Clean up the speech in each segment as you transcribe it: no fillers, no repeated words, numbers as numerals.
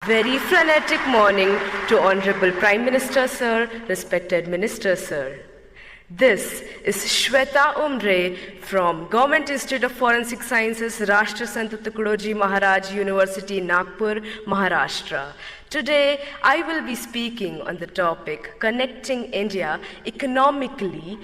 Very frenetic morning to Honorable Prime Minister Sir, respected Minister Sir. This is Shweta Umre from Government Institute of Forensic Sciences, Rashtra Sant Tukadoji Maharaj University, Nagpur, Maharashtra. Today, I will be speaking on the topic Connecting India economically,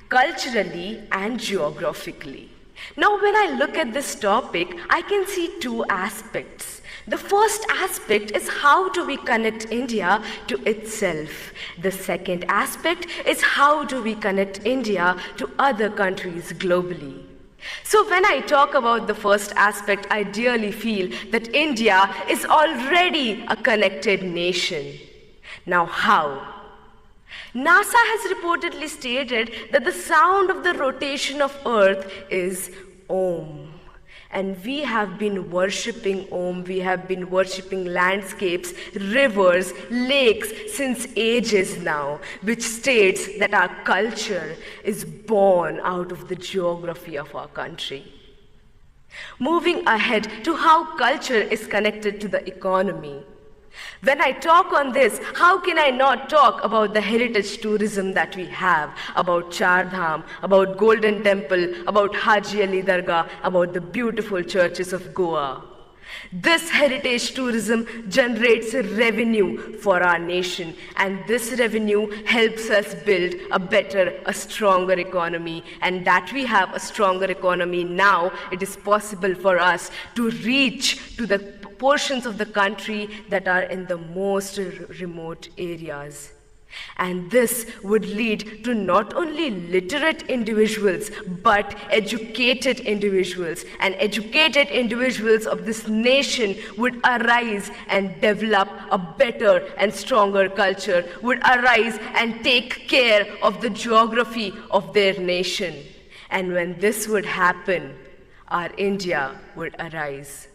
culturally, and geographically. Now, when I look at this topic, I can see two aspects. The first aspect is how do we connect India to itself. The second aspect is how do we connect India to other countries globally. So when I talk about the first aspect, I dearly feel that India is already a connected nation. Now how? NASA has reportedly stated that the sound of the rotation of Earth is Om. And we have been worshipping Om, we have been worshipping landscapes, rivers, lakes since ages now, which states that our culture is born out of the geography of our country. Moving ahead to how culture is connected to the economy. When I talk on this, how can I not talk about the heritage tourism that we have, about Char Dham, about Golden Temple, about Haji Ali Dargah, about the beautiful churches of Goa. This heritage tourism generates revenue for our nation, and this revenue helps us build a better, a stronger economy. And that we have a stronger economy now, it is possible for us to reach to the portions of the country that are in the most remote areas. And this would lead to not only literate individuals, but educated individuals. And educated individuals of this nation would arise and develop a better and stronger culture, would arise and take care of the geography of their nation. And when this would happen, our India would arise.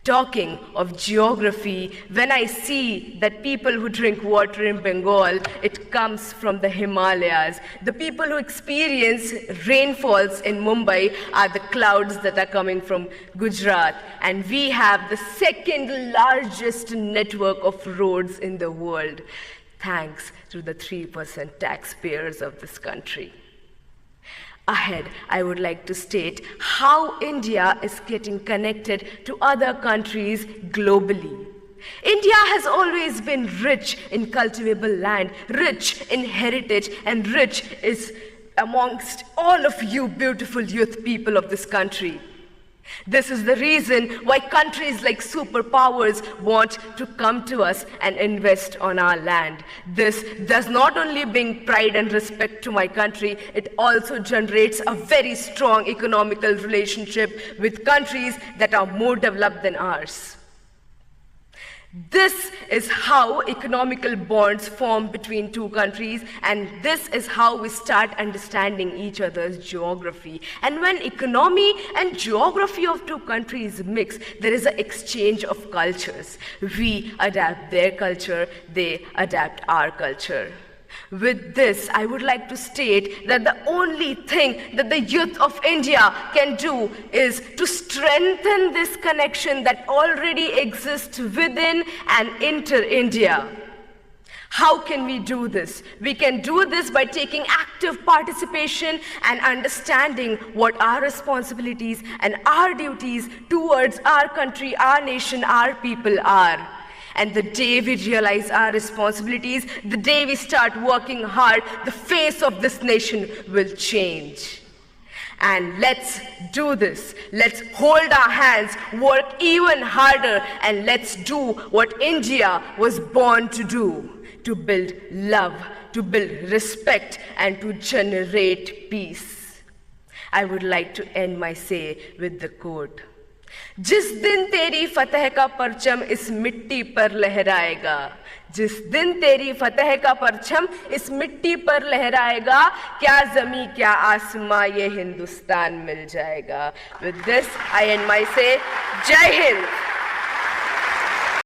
Talking of geography, when I see that people who drink water in Bengal, it comes from the Himalayas. The people who experience rainfalls in Mumbai are the clouds that are coming from Gujarat. And we have the second largest network of roads in the world, thanks to the 3% taxpayers of this country. Ahead, I would like to state how India is getting connected to other countries globally. India has always been rich in cultivable land, rich in heritage, and rich is amongst all of you beautiful youth people of this country. This is the reason why countries like superpowers want to come to us and invest on our land. This does not only bring pride and respect to my country, it also generates a very strong economical relationship with countries that are more developed than ours. This is how economical bonds form between two countries, and this is how we start understanding each other's geography. And when economy and geography of two countries mix, there is an exchange of cultures. We adapt their culture, they adapt our culture. With this, I would like to state that the only thing that the youth of India can do is to strengthen this connection that already exists within and inter India. How can we do this? We can do this by taking active participation and understanding what our responsibilities and our duties towards our country, our nation, our people are. And the day we realize our responsibilities, the day we start working hard, the face of this nation will change. And let's do this. Let's hold our hands, work even harder, and let's do what India was born to do, to build love, to build respect, and to generate peace. I would like to end my say with the quote, जिस दिन तेरी फतह का परचम इस मिट्टी पर लहराएगा, जिस दिन तेरी फतह का परचम इस मिट्टी पर लहराएगा, क्या ज़मीं क्या आसमां ये हिंदुस्तान मिल जाएगा. With this, I end my say, Jai Hind.